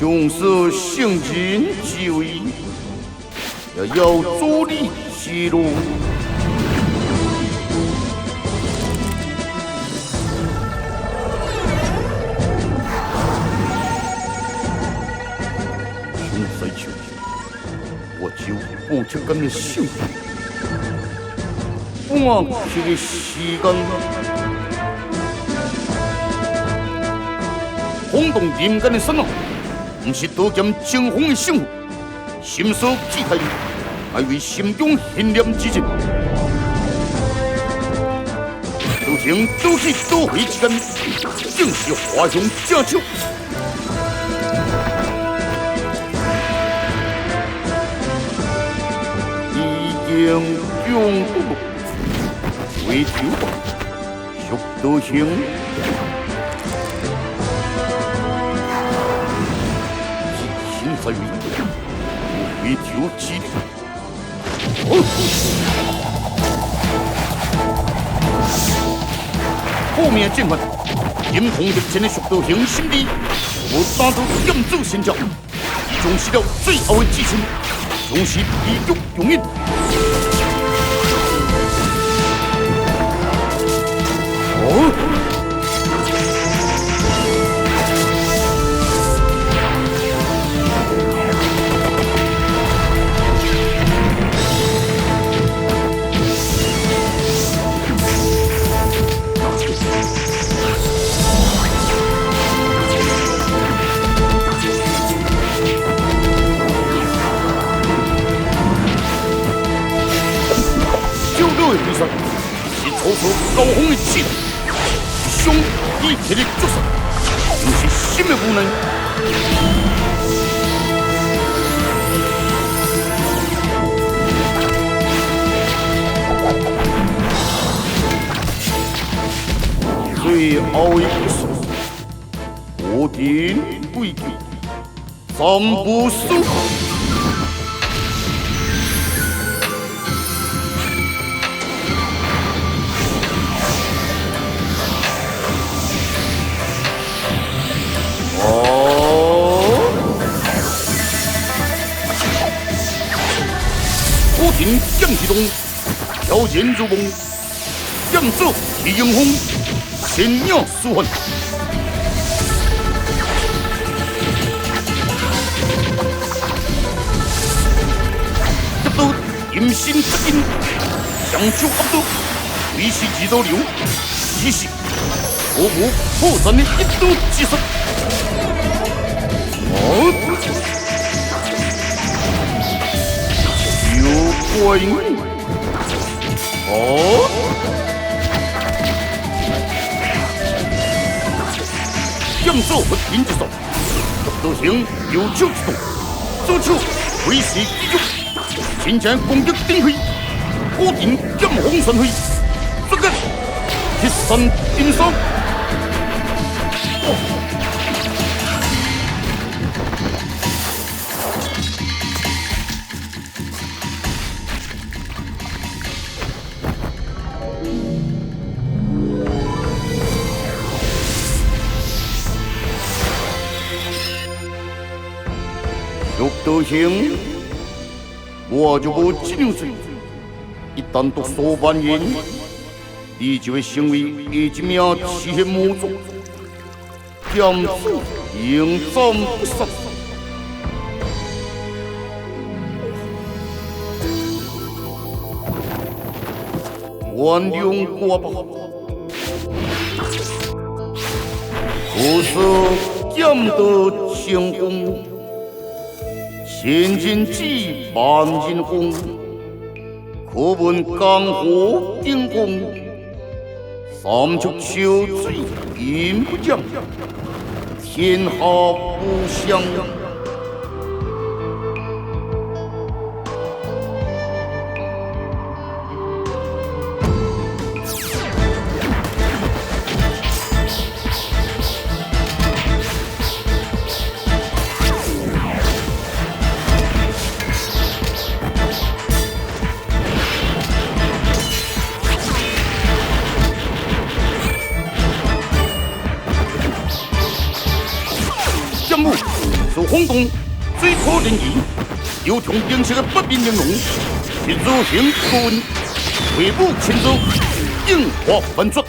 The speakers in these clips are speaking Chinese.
雄蛇行人即位，要助力西路。雄塞球，我就不这个幸福，我这个时间。 轰动人间的神啊！不是刀剑争锋的胜负，心所期待，还为心中信念之情。都行都去都回之间，正是华雄正手。已经中毒，为求速度行。 在于为求基地。后面进犯，严控敌前的速度型心理，我打到严州先将，重视了最后的激情，重视地狱永远。比赛是抽出高峰的气势，雄一体的决胜，就是新的无奈。最后一术，无敌畏惧，三不输。 火天降地动，挑剑如梦，扬州起英雄，神鸟舒缓。一刀阴心之阴，强手压刀，为是几刀流，其实我无破绽的一刀之术。怪物剑手不停之手，独行右手之动，左手挥势击中，前将攻击顶飞，火顶剑锋神飞，瞬间铁山金手。 速度型，我就不进水。一旦毒素蔓延，你就会成为一名漆黑魔族，将此迎战不杀。原谅我吧，不是剑得成功。 千金几万人红，可闻江河鼎公。三足秋水饮不降，天下不祥。轰动，水土人意，有从平时的不变应用，是如行顾问，为武亲自，应花翻转。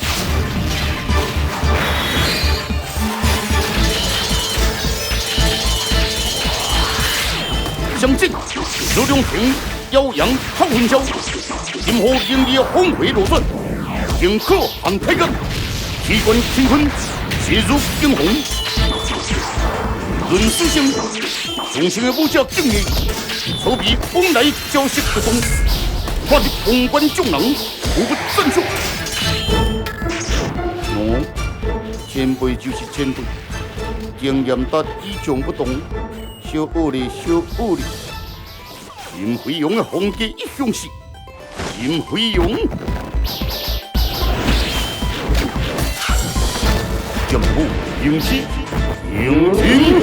相信如两平耀阳好混淆，今后迎业峰回路转，应可汗太阳，机关乾坤，切入英雄。论事情，众星的武将敬业，筹备往来交涉之中，看你宏观众人无不赞赏。哦，前辈就是前辈，经验大与众不同。小恶哩，小恶哩，金飞勇的风格一向是金飞勇，剑舞迎击，迎迎。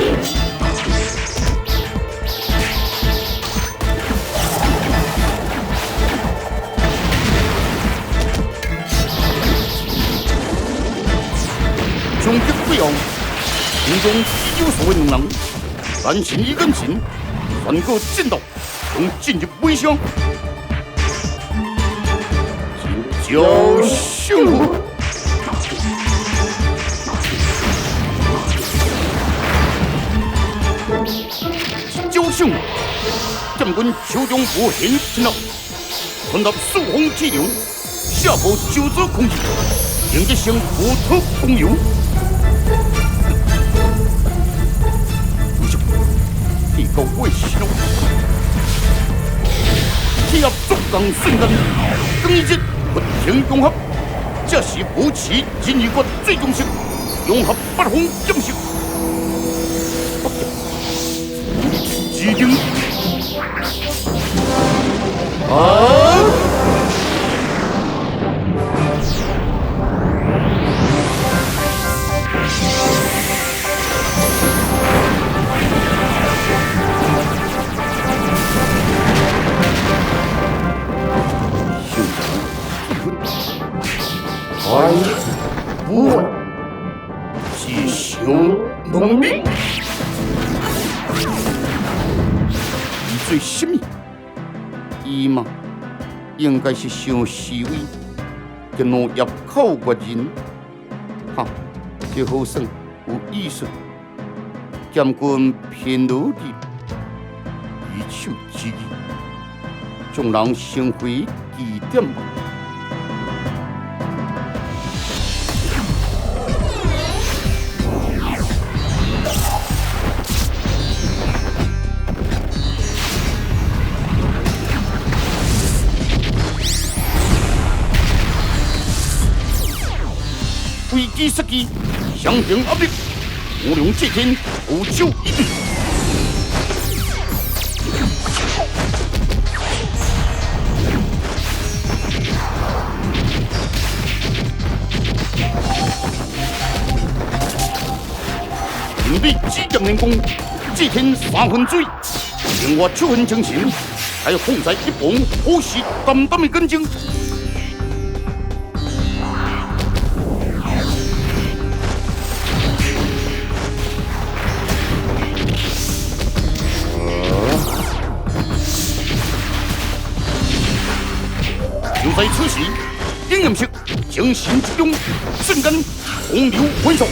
冲击飞扬，心中只有所谓能人。三心一根筋，三个剑道，从进入微香，金角幸福。侥幸，将军手中无限天道，混入数风气流，下步九州空气，迎接声无特风流。高贵气龙，天下足港瞬间，更一节不停融合，这是武器人与国最终性，融合八方剑性。指定啊！爱不问，吉凶农民，伊最什么？伊嘛，应该是上思维，跟农业口国人，哈，这好生有意思，将军偏努力，一手之意，众人心灰意点吧。危机失机，相平压力，无量借天，无救一笔。准备几点人工，借天三分水，令我7分精神，还放在一旁，好似淡淡的根茎。就在此时，阴阳石将心之中，瞬间洪流滚涌。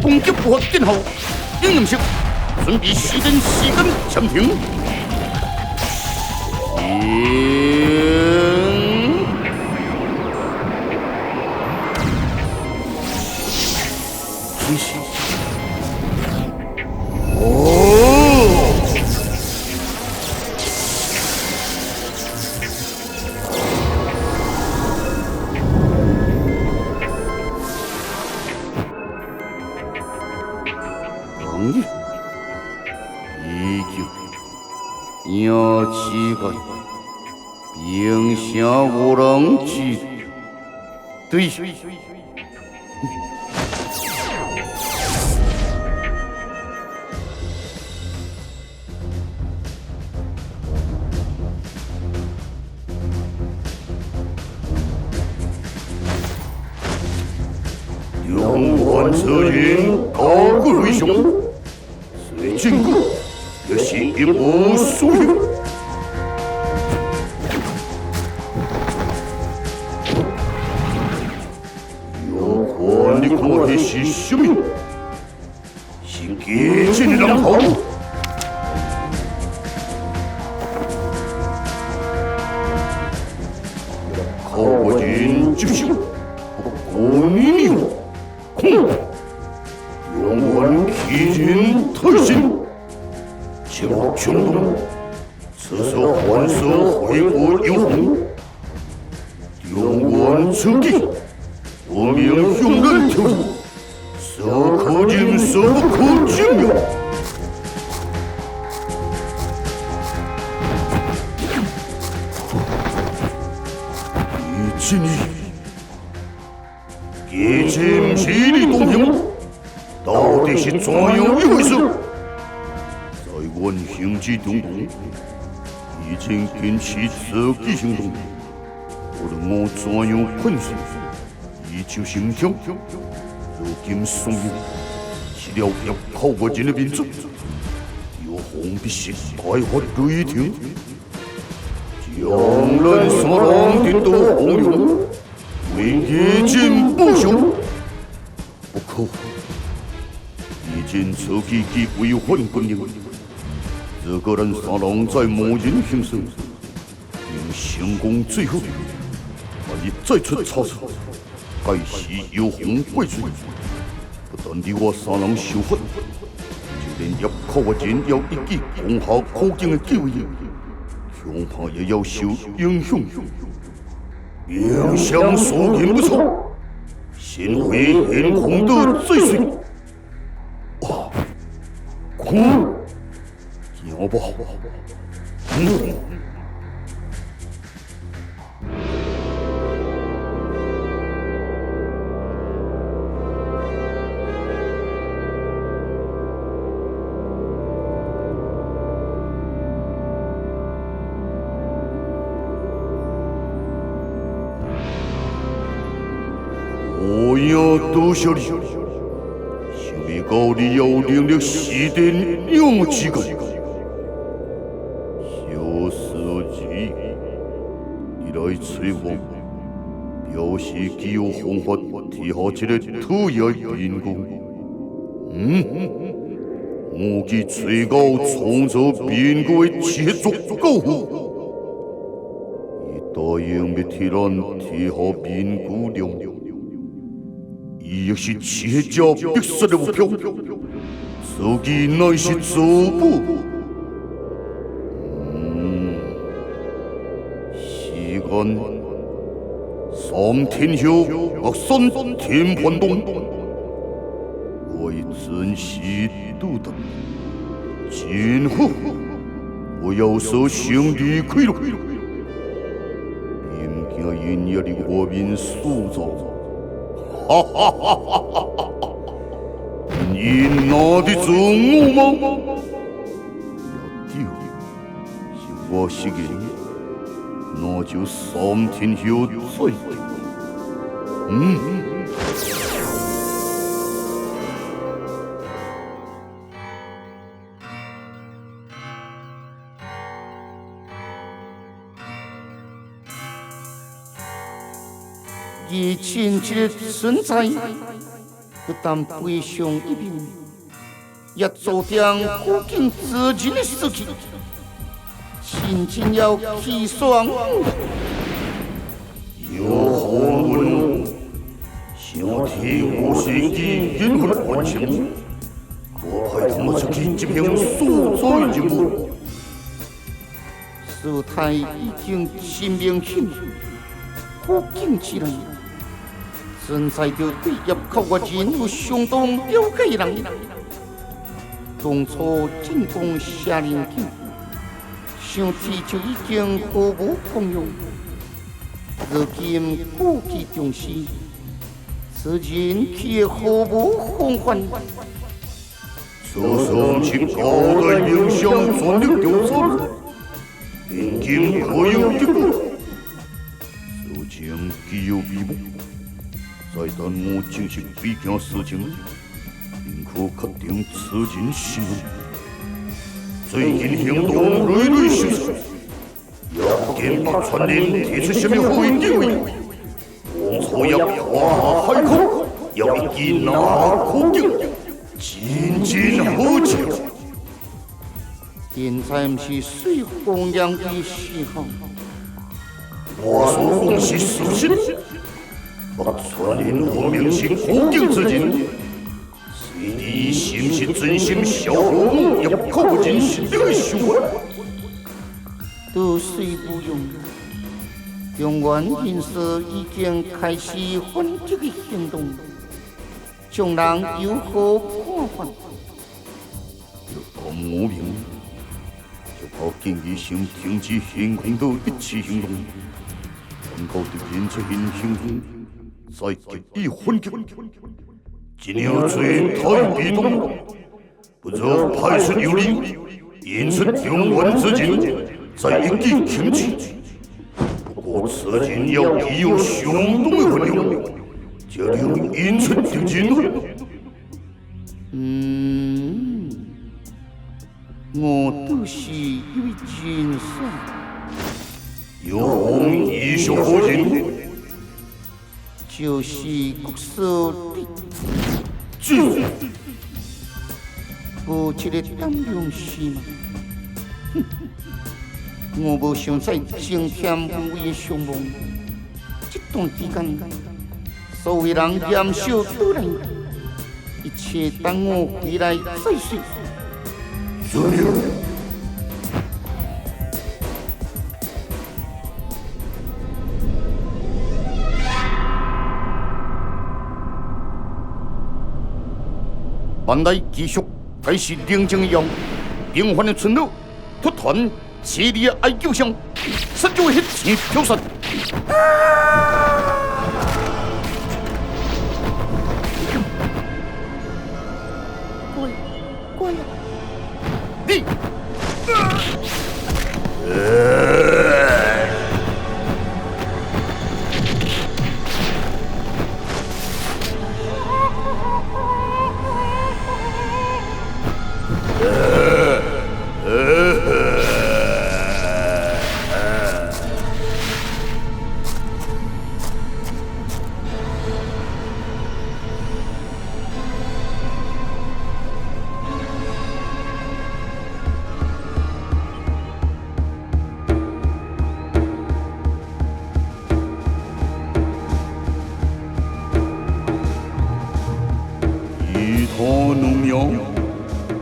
攻击符合阵后，阴阳石准备熄灯时间暂停。继续。王爷，依旧要乞丐，并向无人知。对。永远指引高贵为上，虽坚固，也是一无所有。有可你看的是什么？是激进的人头。靠我人就是。 我你命，哼！永远欺人太甚，前后冲动，此所还手回国有功，永远出击，不明凶人挑战，所可忍，所不可轻呀！以今日。 一切势力动向，到底是怎样一回事？在阮行之中，已经坚持自己行动，无论我怎样困死，依旧心跳。如今宋明是了要靠我人的民族，有红必是大发雷霆，将人所让的都红勇。 为一进不雄，不可！已经彻底给违反军令，这个人三郎在某人行事，因成功最后，万一再出差错，该是有红贵罪。不但你我三人受罚，就连入口的人要一记攻下苦境的机会，恐怕也要受影响。 影响所言不错，先回天空的罪水。啊，空，要不好。我要多少你？想必高你有能力西点有几个？小司机，你来催我，表示既有方法替下这个土野员工。我给最高创造变故的切足够好。伊答应要替咱替下变故量。 伊亦是切家必杀的目标，自己乃是走步。时间3天后，或3天盘动，为珍惜度等。今后我要说胜利开路，应该因也令我民塑造。 哈哈哈哈哈！你拿得住我吗？要丢，是我是人，那就3天后再丢。以前这存在，不但悲伤一片，也注定苦尽自己的死去，心情要气爽。有红文，想替我心机引发感情，可派他们出去这片所在任务。事态已经真明显，苦尽起来。 现在就对入口的人有相当了解的人，当初进攻夏令营，想提就已经毫无功用。如今故技重施，此人却毫无防范。这上请高大影响全力调查，现今可有结果？事情既有眉目。在等我正式比行事情，可确定此人身份。最近行动屡屡失手，也不见把传令提出什么好的建议。王错也夸下海口，要一击拿苦境，真正好笑。现在不是水洪亮的时候，我所奉是事实。把传令和明星苦境之人，随你是不是真心效忠，也考不进心里的想法。都虽不用。中原形势已经开始反击的行动，众人有何看法？若讲无名，就靠建议先停止行空的一切行动，等到敌人出现行动，再极力反击。尽量最太被动，不若派出有力，引出中原之人，再一击擒取。我此人要具有相当的分量，这能引出敌人。我都是一位军帅，有红衣小夫人，就是国手的。是，不这个当勇士吗？哼！我无想再增添无谓伤亡。这段期间，所有人严守都来，一切等我回来再说。遵命。本来继续开始宁静样，平凡的村落突团。激烈的哀叫声，使到一片飘散。乖呀！你。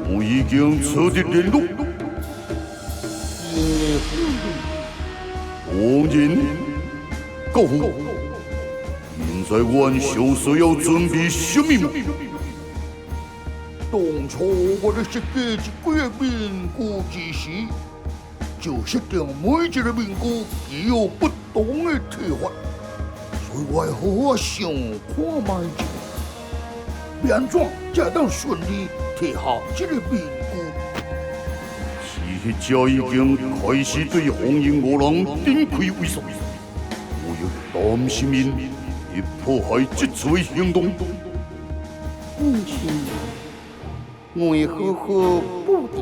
我已经彻底联络。王人，告诉我，现在阮小需要准备什么？当初我在设计这几个民歌之时，就设定每一个民歌具有不同的提法，所以我好好想看卖一下。安怎才当顺利提下这个民歌？是迄家已经开始对红衣五人展开威慑，我又担心因会破坏这次的行动。母亲，我会好好保护。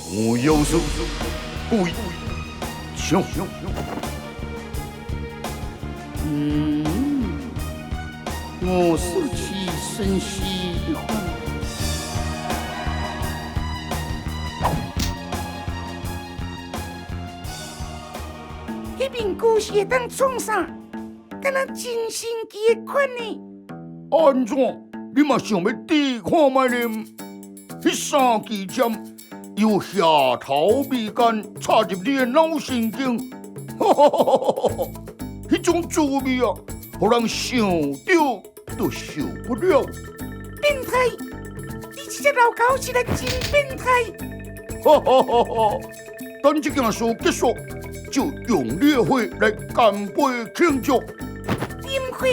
我要是不会抢。我竖起深吸一呼，迄面故事会当创啥？敢若真神奇的款呢？安怎？你嘛想要抵看卖呢？迄三支针由下头鼻干插入你的脑神经，迄种滋味啊，互人想到都受不了。变态！你这只老狗实在真变态！等这件事结束，就用烈火来干杯庆祝。点火！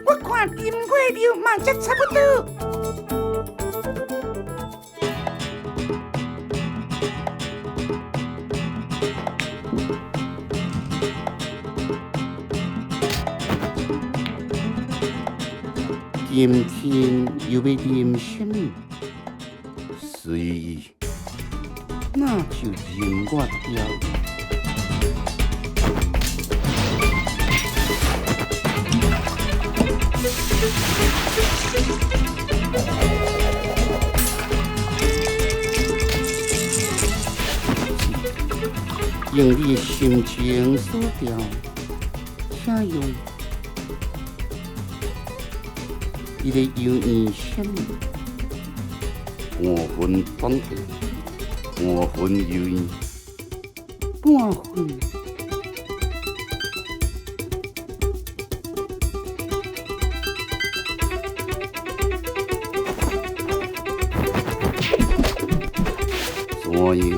我看点火了嘛，才差不多。今天又要啉什么？随意，那就任我调。用你的心情所调，请用。你的犹豫什么？半分放弃，半分犹豫，半分。所以，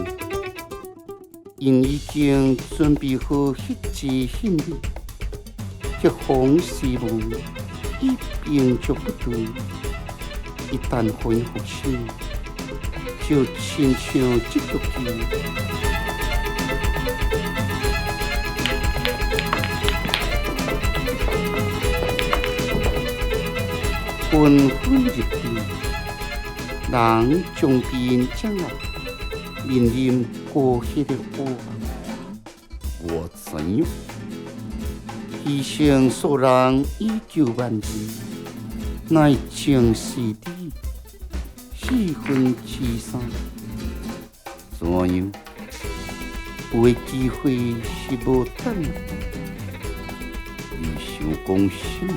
因已经准备好迄支行李，这封事务已并足不对。一旦恢复时，就亲像这个机。纷纷入地，人将边将来。面临过去的火，我怎样？牺牲所人以救万人，乃情是敌，四分之三。怎样？有的机会是无等的。你想讲什么？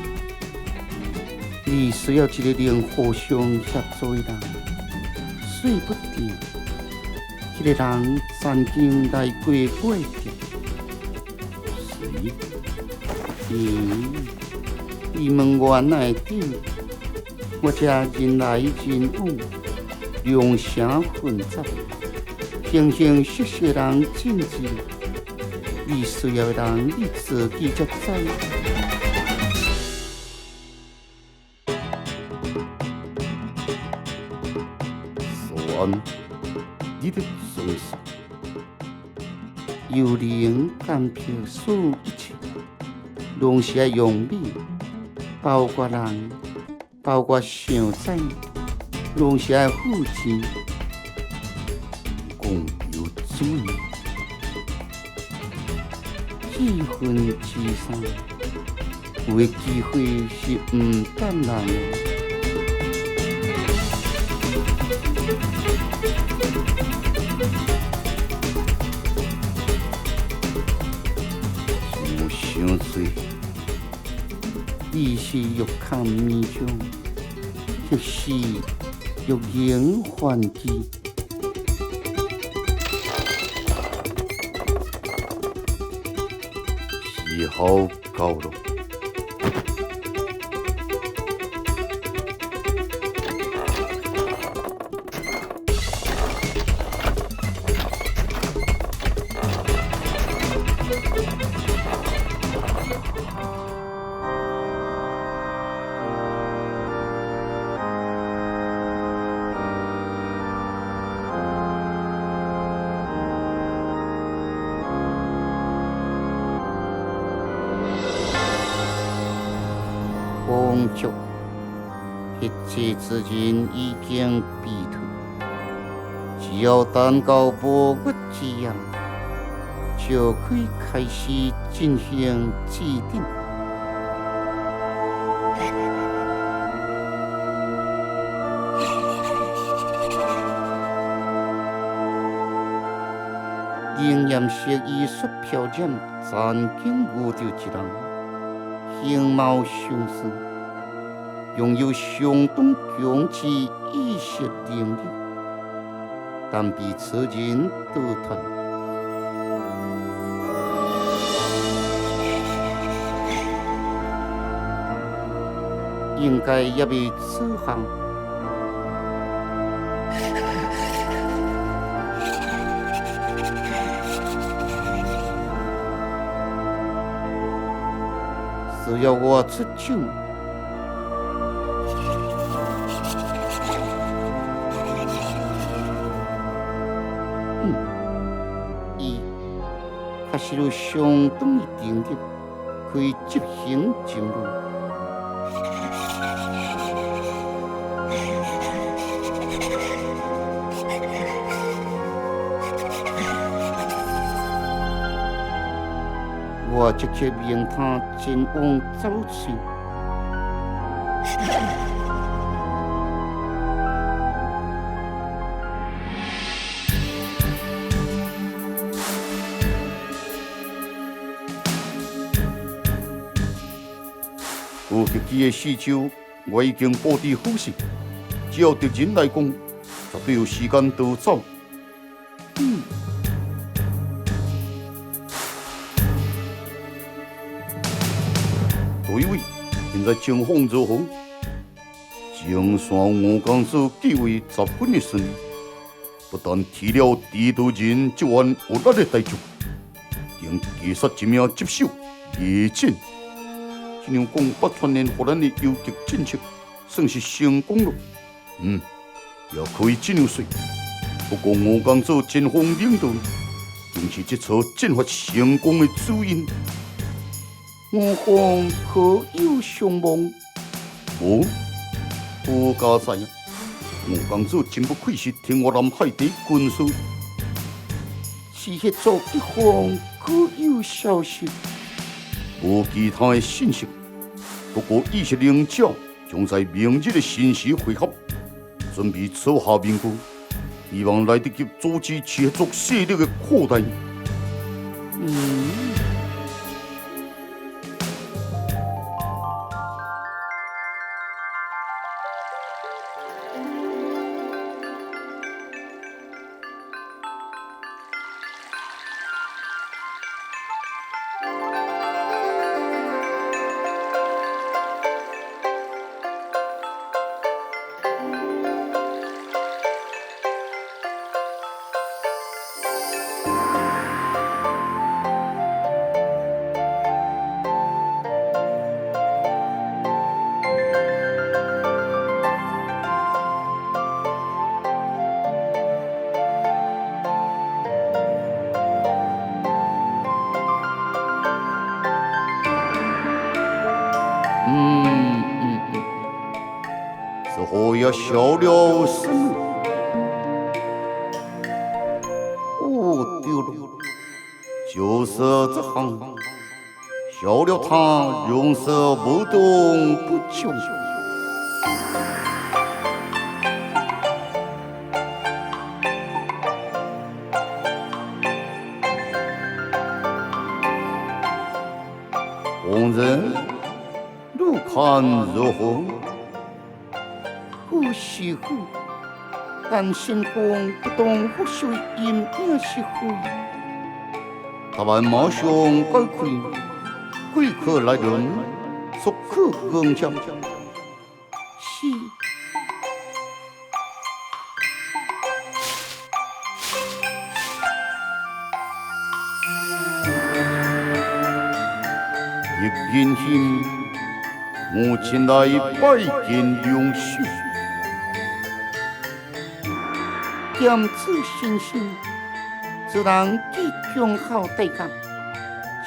你需要一个能互相协作的人，说不定。一个人曾经来过过的，是？你问我哪会对？我这人来人往，良声混杂，形形色色人进入，你需要的人你自己才知。算，你的。幽灵干票所有一切，拢是要用力，包括人，包括想在，拢是要付钱。公有主义，四分之三，有的机会是唔等人的。伤多，你是欲看面中，或是欲迎还击。时候到了。公主，一切之人已经避退，只要等到无骨之夜，就可以开始进行祭典。灵验色艺术漂染，曾经遇到一人，形貌相似，拥有相当强之意识能力，但被此人倒腾。应该也未此行。只要我出手，伊确实有相当的能力，可以执行任务。我即刻命他前往走去。有自己的四周，我已经布置好势。只要敌人来攻，绝对有时间逃走。对位，现在情况如何？前线吴公子继位十分的顺利，不但提了地图人这员有力的大将，更击杀一名接手叶剑。这样讲，北川连予咱的游击政策算是成功了。也可以这样说。不过吴公子前方领导，正是这次战法成功的主因。吴方可有伤亡？不加知影。吴公子真不愧是天华南海的军师。是协助一方可有消息？无其他的信息。不过意识领袖将在明日的辰时会合，准备策下名句，希望来得及阻止协作势力的扩大。似乎也消了声了。对了，就是这行，消了他容色不动不久。红人，路看如何？好是好，但成功不当不随因也是好。他们马上改开，贵客来人，速可更强。是。一言心，我前来拜见梁兄。剑指先生，自然极强好对抗，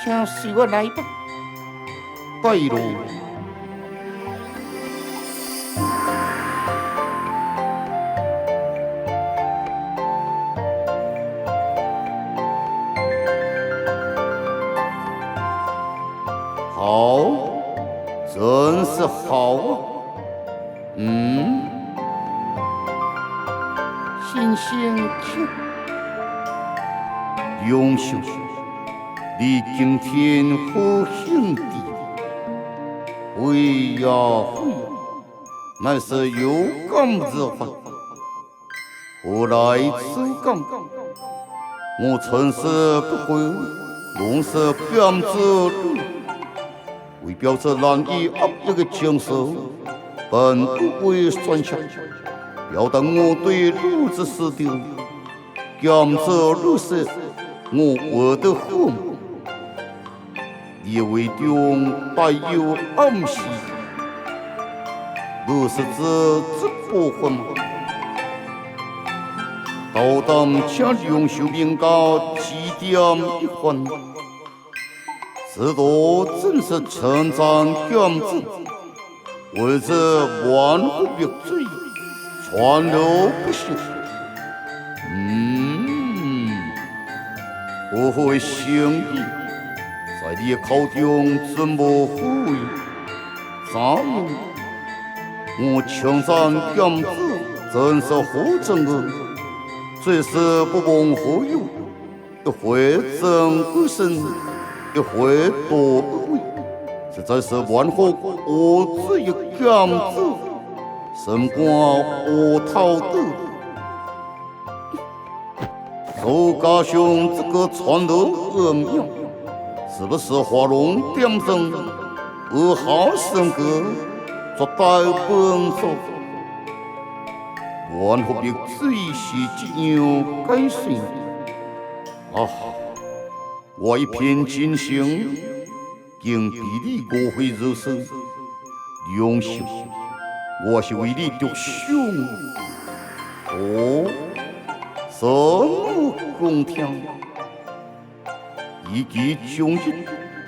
请随我来吧。拜喽。好，真是好啊！先生请。梁兄，你今天好兄弟，会呀会，乃是有感之法。何来此感？我曾是不会，弄是感之路。为表示难以压抑的情绪，本不为算项，表达我对路之思定，感着路是我的父母，也为中带有暗示，路是这部分吗？高当请梁秀明高指点一番。此度正是称赞겸子，为这万户灭罪，传流不息。何会心意？在你的口中真无富裕，咋样？我青山剑子真是好正恶，最是不忘好友，一回真不生，一回多不贵，实在是万福我只一剑子，神官我讨得。周家兄这个传的恶名，是不是花龙点灯，二号神歌，绝代本手？万福别最是这样改善啊！我一片真心，竟比你过回热身，良心，我是为你着想。哦。什么公听？以及将日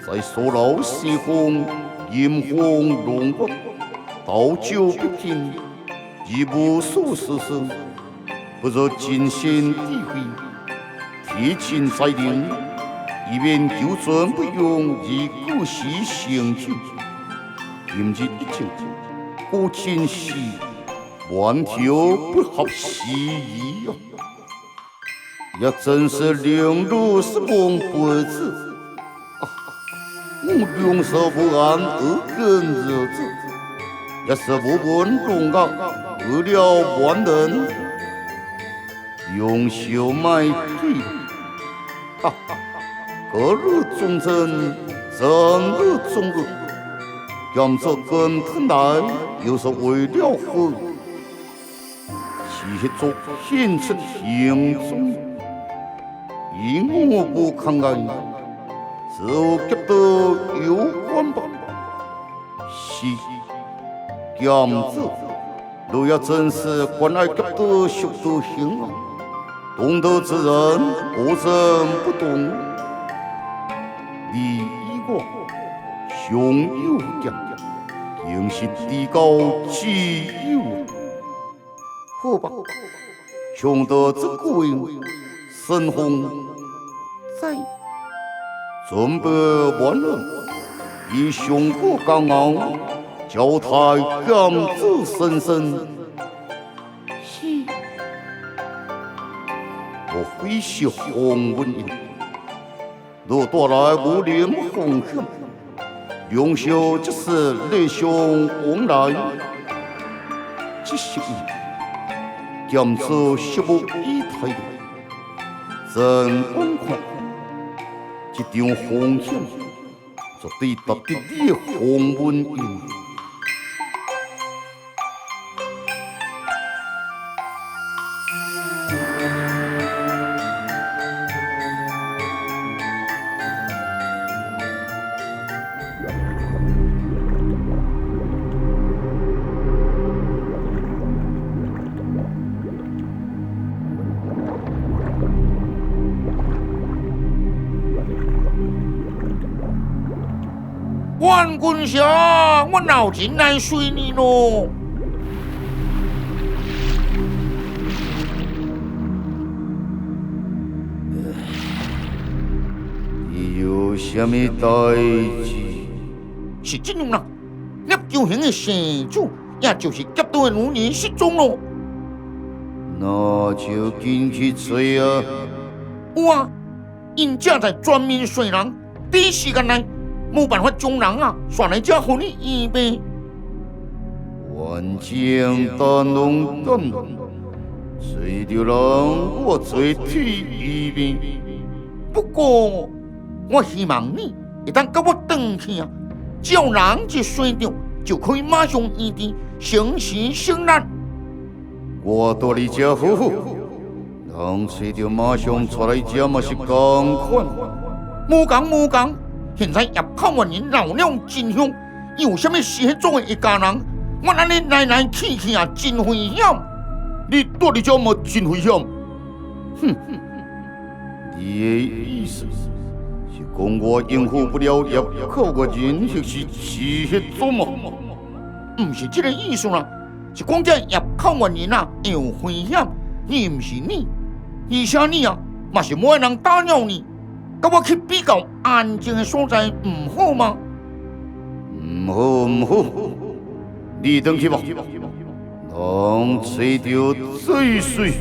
在所劳西风，炎风龙骨，道酒不停，一无所事生，不若尽心体会，提前在定，以免就算不用以故事成就。今日一情，古今时，万条不合时宜啊！也真是两路是梦不子啊！我两手不安而更日子，也是不问荣耀为了万人，用手买醉，哈哈！隔日忠臣，整日忠恶，讲这跟藤来，又是为了何？其中显出轻重。因我不抗癌，是我觉得有关吧？是，样子，若要真是关爱觉得学得行啊，懂得之人何人不懂？你我相有讲，应是地高基友。好吧，穷得这个人。身红在，准备完了，以胸骨刚昂，脚踏剑子深深。是，我会是红文人，若带来无脸红血，两袖就是内胸往来，这是剑子十无一体。真光看，这场风险绝对达得你的红文印。万军侠，我脑筋来随你咯。你有什么代志？是这样啦，叶九行的城主，也就是劫道的女人失踪咯。那就紧去追啊！有啊，因正在专门寻人，第一时间内。冇办法将人啊，选来这互你预备。万江大龙等，追着人我最体预备。不过，我希望你一旦跟我回去啊，只要人一选着，就可以马上移地，成事成难。我到你家夫妇，人追着马上出来家嘛是同款。冇讲。现在叶口万人闹了真凶，有啥物事做的一家人，我安尼来去啊，真危险。你到底叫么真危险？哼！你的意思是讲我应付不了叶口个人，或是欺血做么？唔是这个意思啦，是讲这叶口万人啊有危险，而唔是你，而且你啊嘛是冇人打扰你。跟我去比较安静的所在，唔好吗？唔好，你等去吧。让吹到最水。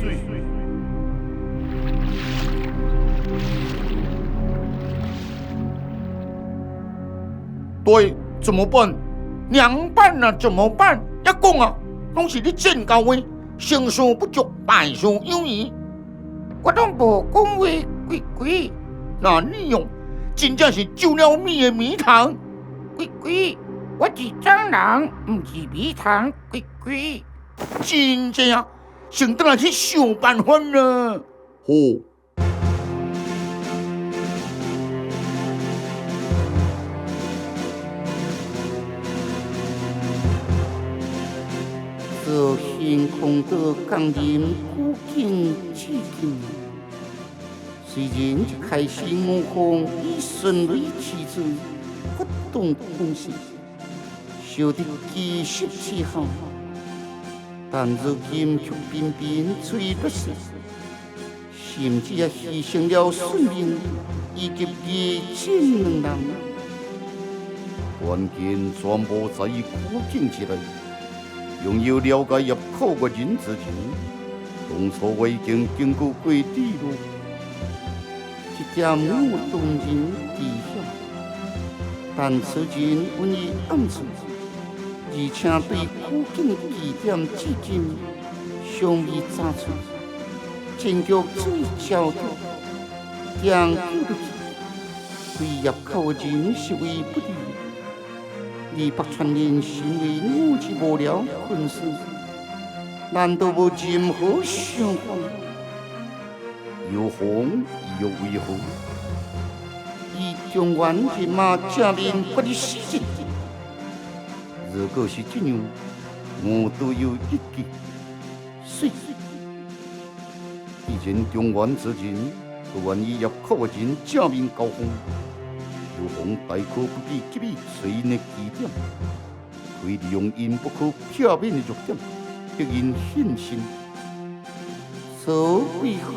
对，怎么办？凉拌啊，怎么办？一讲啊，拢是你真到位，成事不足，败事有余。我都无讲话，鬼鬼，那你用真正是救了命的米汤。鬼鬼，我是蟑螂，唔是米汤。鬼鬼，真正啊，先等下去想办法啦。好。这天空的钢琴古今至今，虽然一开始我方以顺利起走，不动空隙，修得几十次后，但如今却偏偏吹不实，甚至也牺牲了生命以及热情两人。关键全部在于古今之内。拥有了解入口的人之前，当初我已经经过过地路，一点我动人知晓，但此前阮已暗处，而且对古今地点至今尚未查出，真局最焦灼，将久落去，对入口的人是为不利。而北川人是为我之无聊困死，难道无任何想法？有风又为何？以中原人马正面不离死战。如果是这样，我都有一计。谁？以前中原之前，不愿意入口的人正面交锋。有风大可不必急于随因的基点，可以利用因不可片面的弱点，逼因现身。所为何？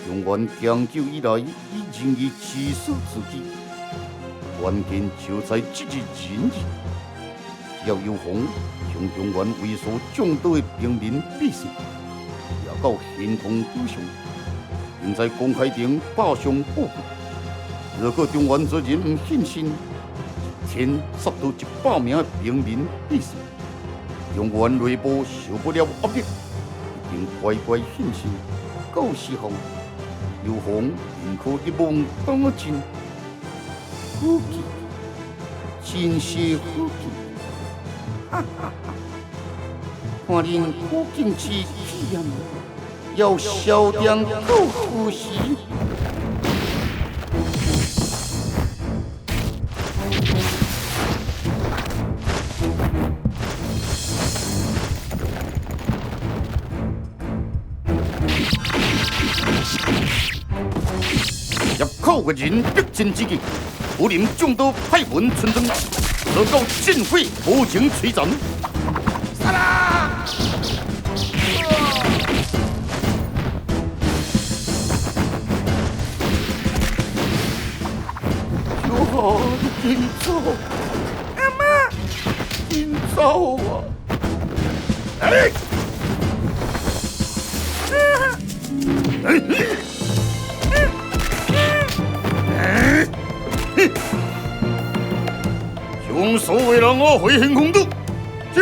中原长久以来已任意自私自己，关键就在这日人日。只要有风将中原为所众多的平民逼死，也到形同对象，并在公开中霸上报复。如果中原之人唔现身，天杀到100名的平民必死，中原内部受不了压力，一定乖乖现身。到时候，有风宁可一网打尽。好计，真是好计！哈哈哈！看恁古今之体验，要消掉够呼吸。入口的人必尽之极，武林众多派文村中，得到尽会无情摧残。杀啦！小孩紧走，阿妈紧走啊！哎！将所有人我回行空渡，走。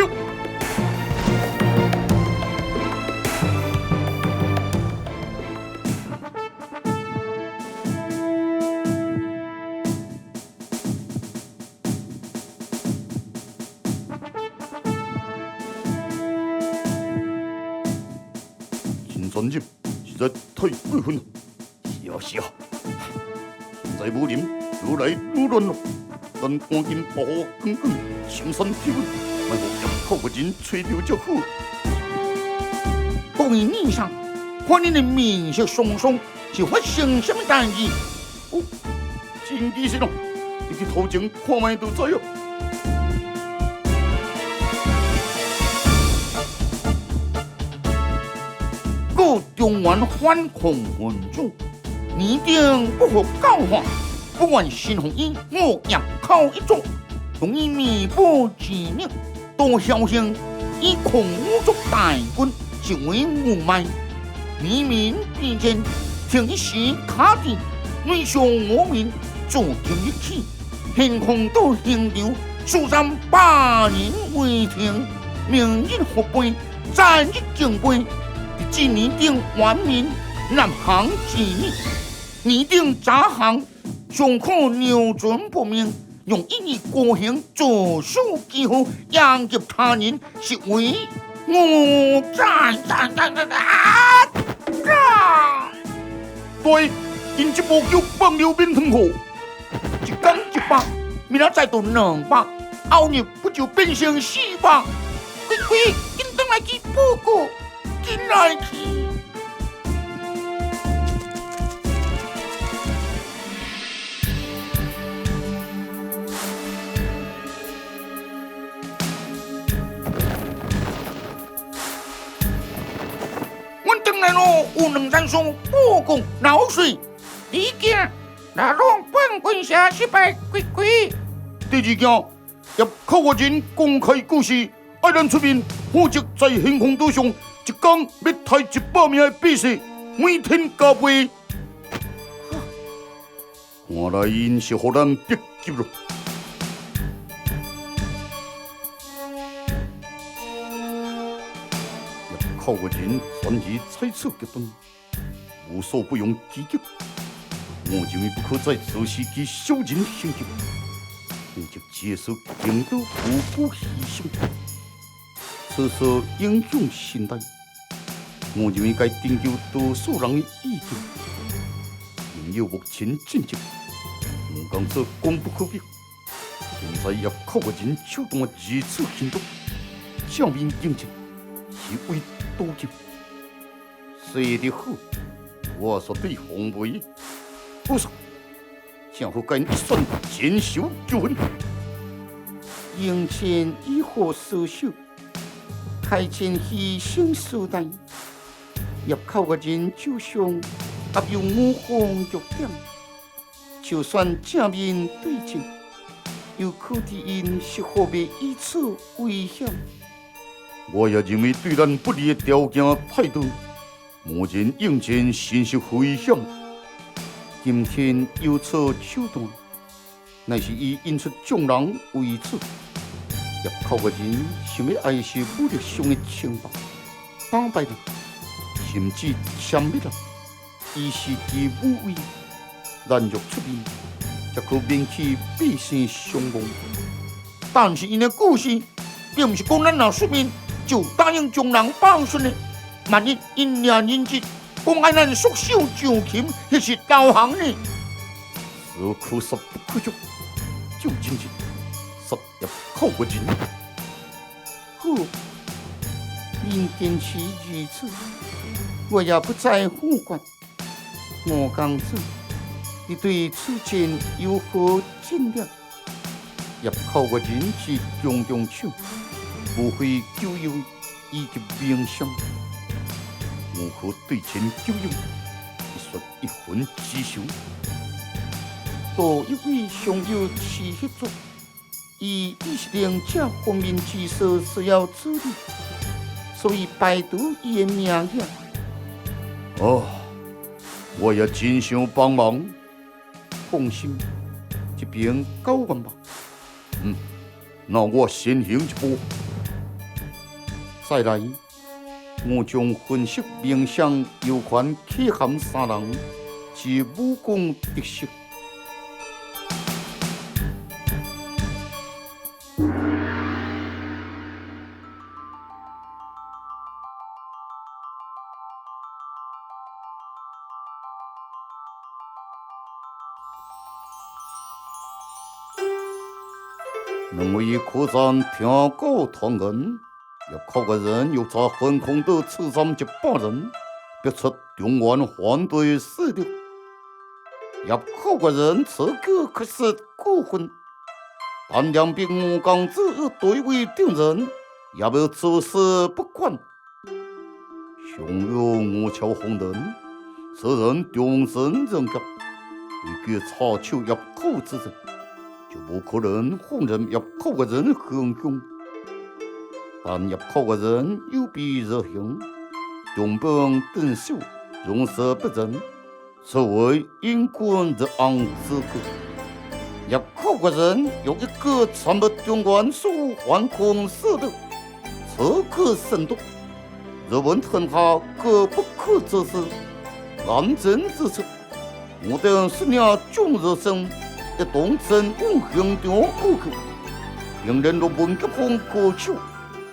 秦传入实在太过分了，是啊，现在武林愈来愈乱了。咱赶紧保护耿耿，深山铁稳，莫让入口的人吹到这好。各位女上，看恁的面色松松，是发生什么代志？哦，真奇是咯，你去途中看卖就知啊。各中原反抗民主，年定不可教化，不管新红衣，我养靠一种，容易弥补其命，多孝兴，以孔武作大quân，是为无卖。黎民必见，听一时卡地，内向我民，做今一起，天空到现场，数300人为停，明日复备，战日敬备，今年定完民，南行之日，年定杂行，上可扭转不明。用一日高兴做书记号，殃及他人，是为我对，因这部叫放流变成河，一天100，明仔再到200，后日不就变成400？快快，紧登来去报告，紧来去！有2山松报告老水，第一件，那让本官下失败归归。第二件，入口外人公开故事，爱人出面，负责在天空岛上一天要抬100名的比赛，每天加倍。看来因是互咱逼急了。靠个人专以猜测决断，无所不用其极。我认为不可再坐视其小人行径，负责接受领导无辜牺牲，此事影响信赖。我认为该征求多数人的意见，因有目前进程，我讲这功不可没。现在也靠个人手段如此行动，正面应征是为多久？说得好，我说对红梅，不是，正好跟一算坚守纠纷。营前以何所守？开前牺牲时代，入口个人就像合有5项弱点，就算正面对阵，又可敌因是何必以此危险？我也认为对咱不利的条件太多，目前应战形势危险。今天有此手段，乃是以引出众人为主，入口个人想要爱惜武力上的清白，打败了，甚至消灭了，以示其武威，难若出面，则可免去百姓伤亡。但是因的故事，并不是讲咱若出面就答应将人放顺的。万一因两人质，讲爱咱束手就擒，那是投降呢？此可杀不可辱，就真是杀入口个人。好，因坚持如此，我也不再护管。我公子，你对此前有何见解？入口个人是强强手，无非救佑以及名声。我可对前救佑，一说一魂之仇。多一位尚有其协助，以是令这方面之事需要处理，所以拜读伊的名额。哦，我也真想帮忙，放心，这边交完吧。那我先行一步。再来，我将分析面相有关可含3人之武功特色。2位客栈听过传闻，入口个人又在天空岛刺杀100人，逼出中原反对势力。入口个人此刻可是过分，但两边吴公子有对位敌人，也要坐视不管。尚有吴桥红人，此人终身人格，一个草丘入口之人，就不可能放任入口的人行凶。但入口的人有必热行，中本等手，容色不正，所谓因官日昂之格。入口的人有一个参谋中官所惶恐色的，此可深度。若问天下各不可之事，安真之策，我等是俩众热生，一同真共行动过去，并人若文革风过求，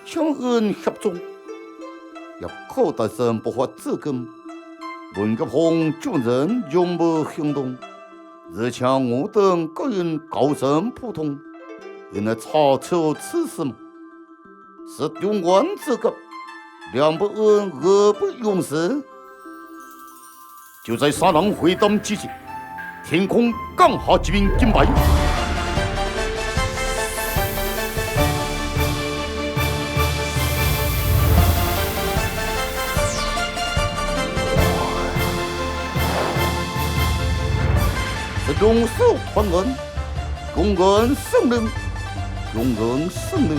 相恩合作。入口大神不发自根，文革风众人永不行动。日强我等各人高声普通，因来查求此事嘛，是中官之格，良不恩，恶不容事。就在三人会谈之际，天空降下一名金牌。是龙首传人，公安圣人，用人圣人，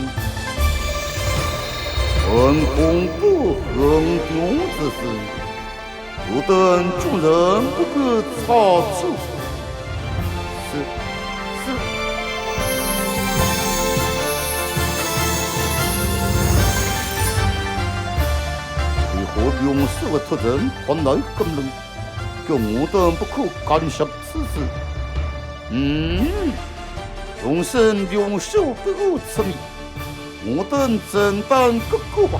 恩公不横中之事。我等众人不可差错。是。为何用事的特征换来更人，叫我等不可干涉此事？众生用手不如此密，我等真当各个吧。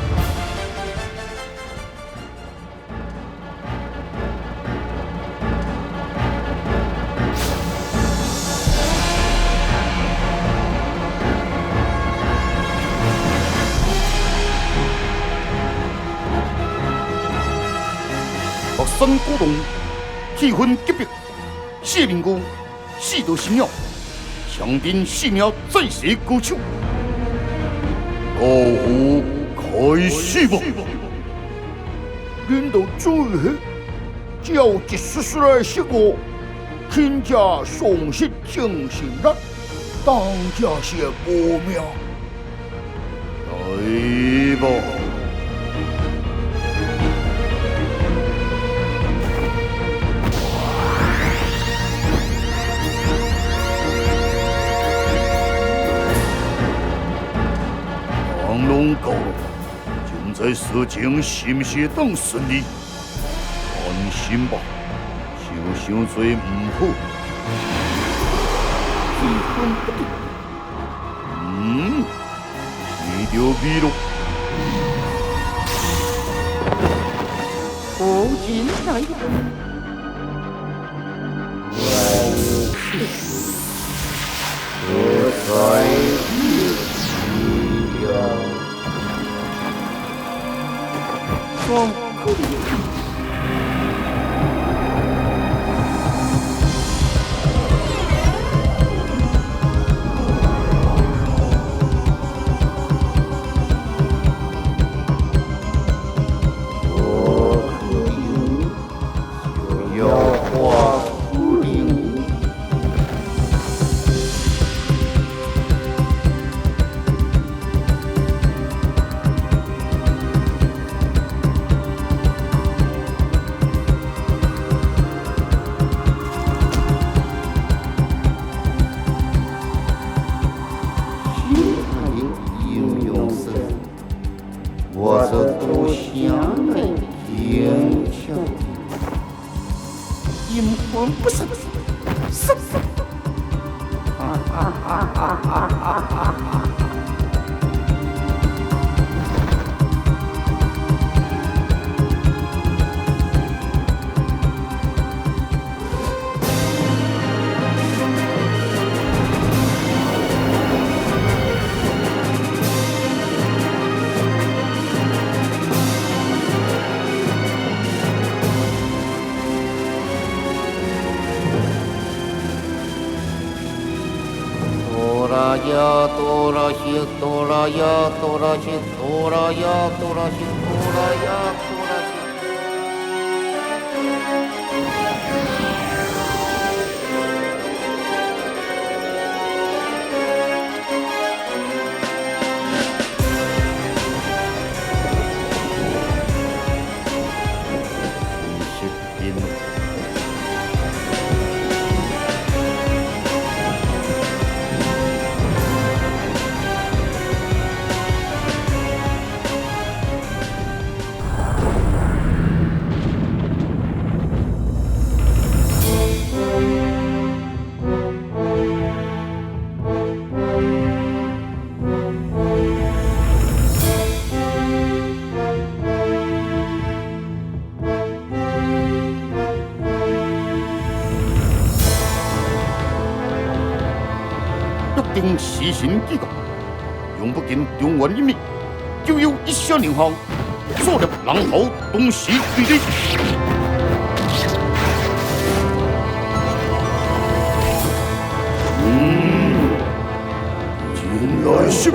学生鼓动，气氛激烈，谢明哥四道新鸟，强定四鸟再写歌手，高呼开始吧！领导注意，交接实施来结果，请假送信进行了，当家写过苗，来吧！高了，现在事情是不是当顺利？安心吧，想想最唔好。气氛不对，是条秘路。不进来了。我在双可以。我是故乡的坚强，阴魂不散，哈哈哈哈哈哈！哆啦西哆啦呀哆啦西哆啦呀哆啦西哆啦呀哆啦西。约定施行纪告，永不见中原人民就有一小领航，所立狼头东西对立。进来是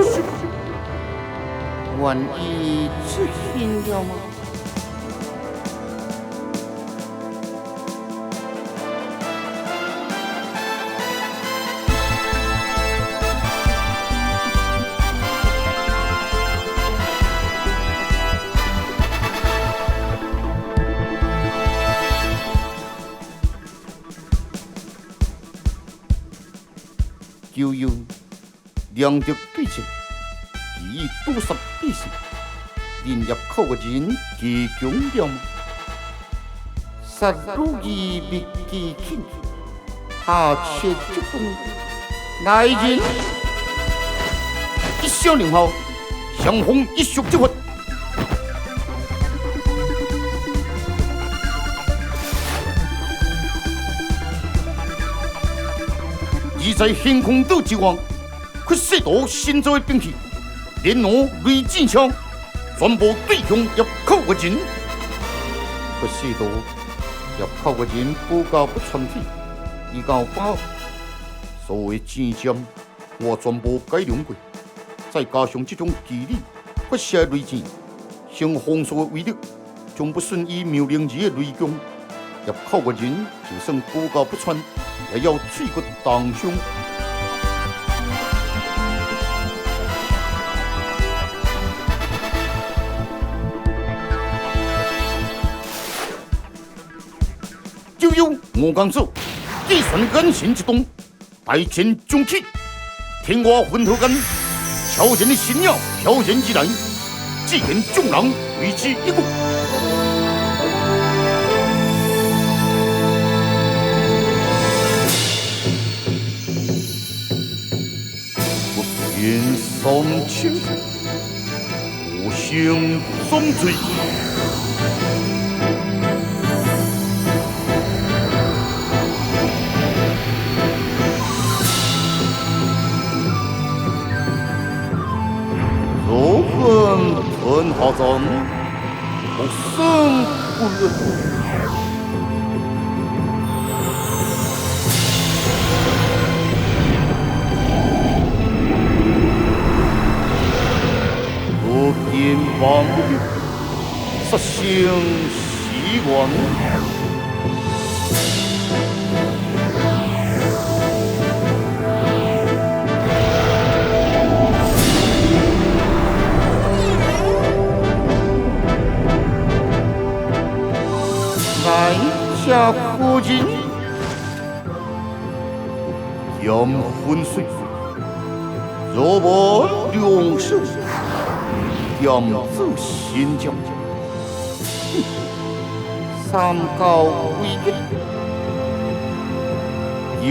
愿意执行了吗？就有两德对称，以堵塞百姓，连入口的人极强了吗？杀戮义灭其亲，下切之动，来人！一小领后，相逢一宿之魂。而在天空岛之王，却射到新造的兵器，连弩雷箭枪，全部对向入口的人。不许多入口的人不教不传体，以教把所谓箭针，我全部改良过，再加上这种技力，发射雷箭，像红素的威力，将不顺以妙龄儿的雷公。入口的人就算不教不传，也要嘴骨当胸。就有我刚手，计算安心之动，大前中起，天花混合间，悄然的信鸟飘然而来，只见众人为之一顾。天三千，无声终醉。若恨天下人，不生不论。天王杀生死愿，来下夫人，杨昏水，若无两手。扬州新疆，三教为一，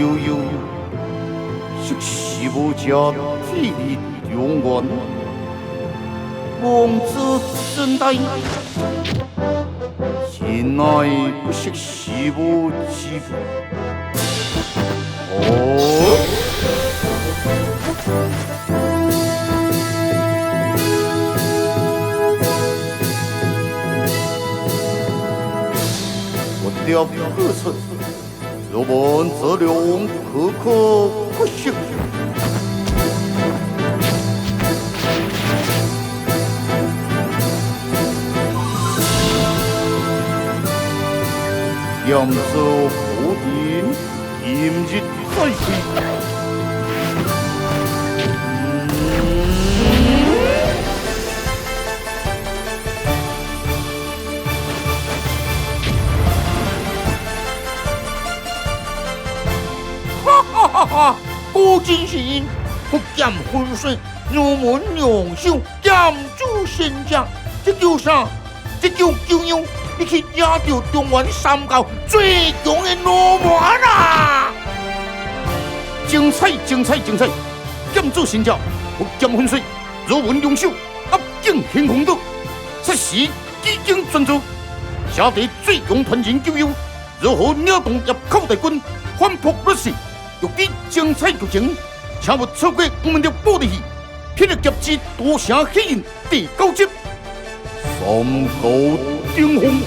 悠悠是西部家体力中原，王子真大，现乃不识西部之福。哦。了可耻，若闻则量可不行。扬州府邸，今日再会。哈哈，古今是因，福建浑水，入门两手，剑主先将，这叫啥？这叫救样，你去压掉中原三教最强的罗马啦！精彩，精彩，精彩！剑主先将，福建浑水，入门两手，压境天空岛，此时已经专注，下地最强团人救样，如何撩动入口大军，反扑劣势？欲知精彩剧情，请勿错过我们的部队戏《霹雳夹击多城喜人》第9集《三高顶峰》。